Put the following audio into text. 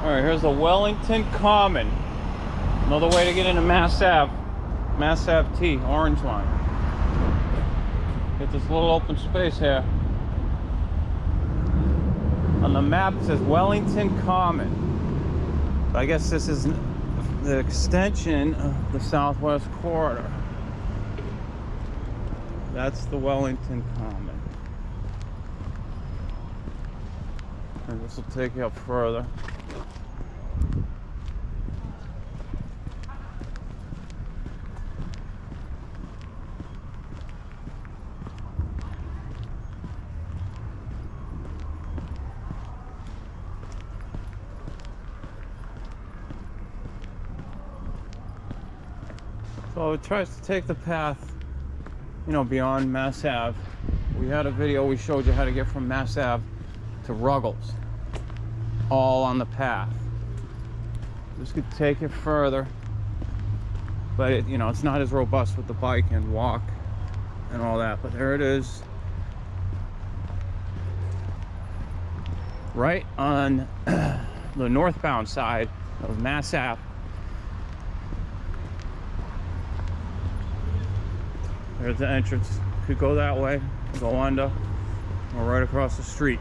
Alright, here's the Wellington Common. Another way to get into Mass Ave. Mass Ave T, orange line. Get this little open space here. On the map it says Wellington Common. But I guess this is the extension of the Southwest Corridor. That's the Wellington Common. And this will take you up further. So it tries to take the path, you know, beyond Mass Ave. We had a video we showed you how to get from Mass Ave to Ruggles, all on the path. This could take it further, but it, you know, it's not as robust with the bike and walk and all that. But there it is, right on the northbound side of Mass Ave. There's the entrance. Could go that way, go under, or right across the street.